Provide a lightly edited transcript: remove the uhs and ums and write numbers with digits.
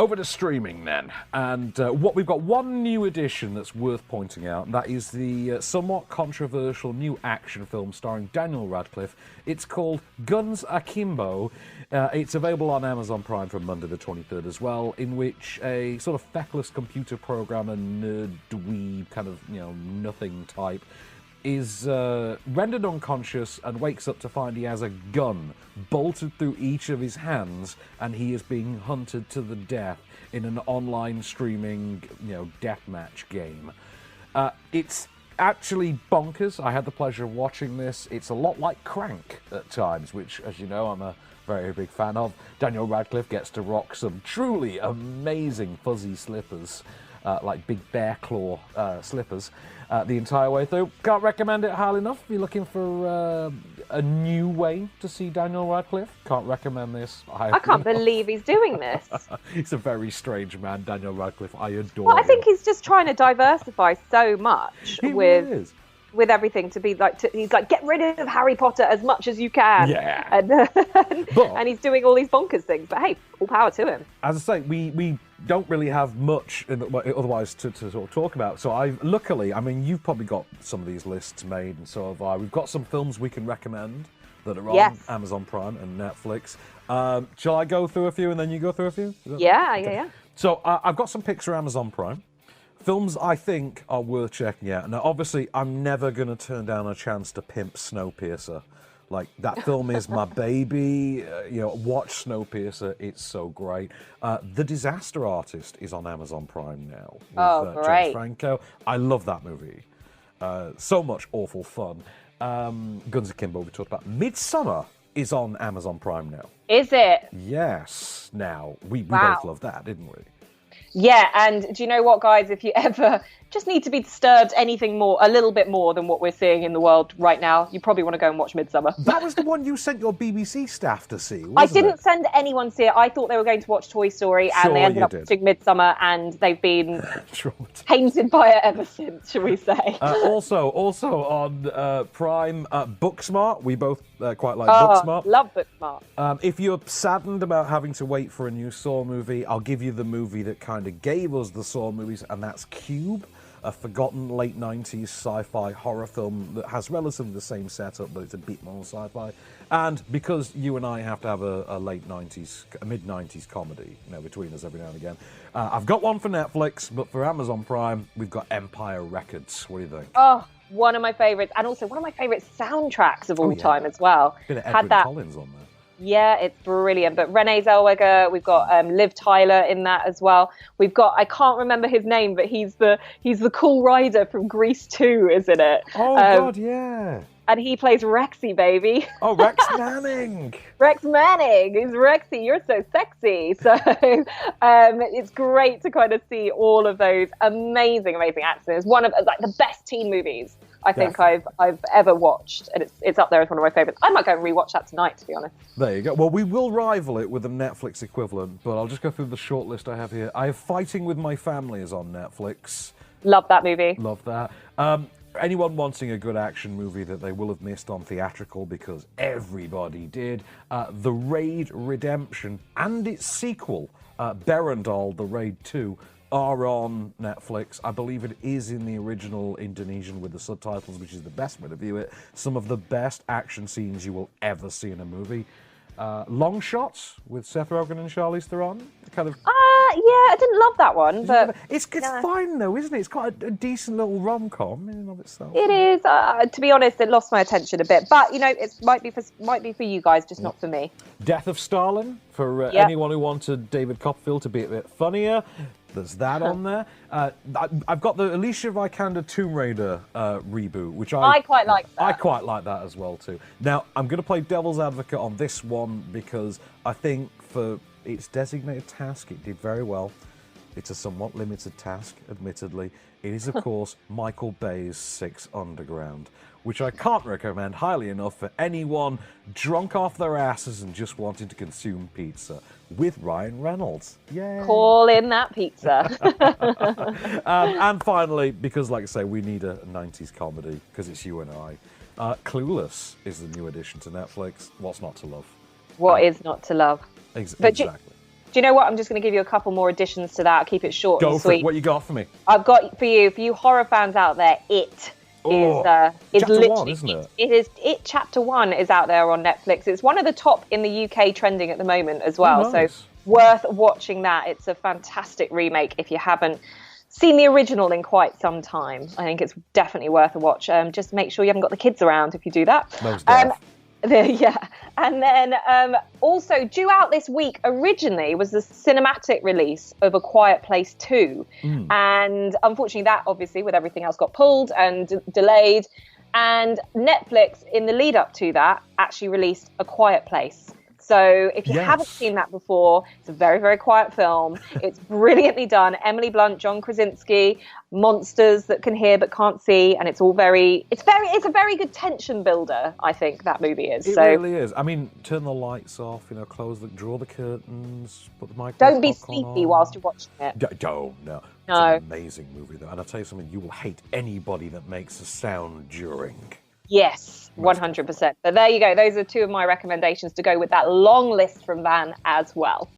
Over to streaming then, and what we've got one new addition that's worth pointing out, and that is the somewhat controversial new action film starring Daniel Radcliffe. It's called Guns Akimbo. It's available on Amazon Prime from Monday the 23rd as well, in which a sort of feckless computer programmer, nerd, dweeb, kind of, nothing type, is rendered unconscious and wakes up to find he has a gun bolted through each of his hands, and he is being hunted to the death in an online streaming, deathmatch game. It's actually bonkers. I had the pleasure of watching this. It's a lot like Crank at times, which, as you know, I'm a very big fan of. Daniel Radcliffe gets to rock some truly amazing fuzzy slippers, like big bear claw slippers, the entire way through. Can't recommend it highly enough if you're looking for a new way to see Daniel Radcliffe. Can't recommend this. I can't believe he's doing this. He's a very strange man, Daniel Radcliffe. I adore him. I think him. He's just trying to diversify so much with everything to be like, he's like, get rid of Harry Potter as much as you can. Yeah. And he's doing all these bonkers things. But hey, all power to him. As I say, we don't really have much otherwise to sort of talk about. So luckily, you've probably got some of these lists made, and so have I. We've got some films we can recommend that are on Amazon Prime and Netflix. Shall I go through a few and then you go through a few? Yeah. So I've got some picks for Amazon Prime. Films I think are worth checking out. Now, obviously, I'm never going to turn down a chance to pimp Snowpiercer. Like, that film is my baby. Watch Snowpiercer. It's so great. The Disaster Artist is on Amazon Prime now. With, great. James Franco. I love that movie. So much awful fun. Guns Akimbo, we talked about. Midsummer is on Amazon Prime now. Is it? Yes. Now, we both loved that, didn't we? Yeah, and do you know what, guys? If you ever just need to be disturbed a little bit more than what we're seeing in the world right now, you probably want to go and watch Midsummer. That was the one you sent your BBC staff to see, wasn't I didn't send anyone to see it. I thought they were going to watch Toy Story, and they ended up watching Midsummer, and they've been painted by it ever since, shall we say. Also on Prime, Booksmart. We both quite like Booksmart. Love Booksmart. If you're saddened about having to wait for a new Saw movie, I'll give you the movie that kind of gave us the Saw movies, and that's Cube, a forgotten late 90s sci-fi horror film that has relatively the same setup, but it's a bit more sci-fi. And because you and I have to have a late 90s, a mid-90s comedy, between us every now and again, I've got one for Netflix, but for Amazon Prime, we've got Empire Records. What do you think? Oh, one of my favourites, and also one of my favourite soundtracks of all time as well. Bit of Edwin Collins on there. Yeah, it's brilliant. But Renee Zellweger, we've got Liv Tyler in that as well. We've got, I can't remember his name, but he's the cool rider from Grease 2, isn't it? Oh, God, yeah. And he plays Rexy, baby. Oh, Rex Manning. Rex Manning. He's Rexy. You're so sexy. So it's great to kind of see all of those amazing actors. It's one of the best teen movies I think I've ever watched, and it's up there as one of my favourites. I might go and rewatch that tonight, to be honest. There you go. Well, we will rival it with the Netflix equivalent, but I'll just go through the short list I have here. I have Fighting with My Family is on Netflix. Love that movie. Love that. Anyone wanting a good action movie that they will have missed on theatrical, because everybody did, The Raid Redemption and its sequel, Berandal, The Raid 2, are on Netflix. I believe it is in the original Indonesian with the subtitles, which is the best way to view it. Some of the best action scenes you will ever see in a movie. Long Shots with Seth Rogen and Charlize Theron. Yeah, I didn't love that one, but it's fine though, isn't it? It's quite a decent little rom-com in and of itself. It is. To be honest, it lost my attention a bit, but it might be for you guys, just not for me. Death of Stalin for anyone who wanted David Copperfield to be a bit funnier. There's that on there. I've got the Alicia Vikander Tomb Raider reboot, which I quite like that. I quite like that as well too. Now, I'm going to play devil's advocate on this one because I think for its designated task, it did very well. It's a somewhat limited task, admittedly. It is, of course, Michael Bay's Six Underground, which I can't recommend highly enough for anyone drunk off their asses and just wanting to consume pizza with Ryan Reynolds. Yay! Call in that pizza. And finally, because like I say, we need a 90s comedy, because it's you and I, Clueless is the new addition to Netflix. What's not to love? What is not to love? Exactly. Do you know what? I'm just going to give you a couple more additions to that. I'll keep it short and Go sweet. for it. What you got for me? I've got for you horror fans out there, It. Is Chapter literally 1, isn't it? It is. It Chapter 1 is out there on Netflix. It's one of the top in the UK trending at the moment as well. Nice. So worth watching that. It's a fantastic remake if you haven't seen the original in quite some time. I think it's definitely worth a watch. Just make sure you haven't got the kids around if you do that. Most definitely. Yeah, and then also due out this week originally was the cinematic release of A Quiet Place 2, and unfortunately that obviously with everything else got pulled and delayed, and Netflix in the lead up to that actually released A Quiet Place. So if you haven't seen that before, it's a very, very quiet film. It's brilliantly done. Emily Blunt, John Krasinski, monsters that can hear but can't see, and it's a very good tension builder, I think, that movie is. It really is. I mean, turn the lights off, draw the curtains, put the microphone on. Don't be sleepy whilst you're watching it. No. No. It's an amazing movie, though. And I'll tell you something, you will hate anybody that makes a sound during. Yes, 100%. But there you go. Those are two of my recommendations to go with that long list from Van as well.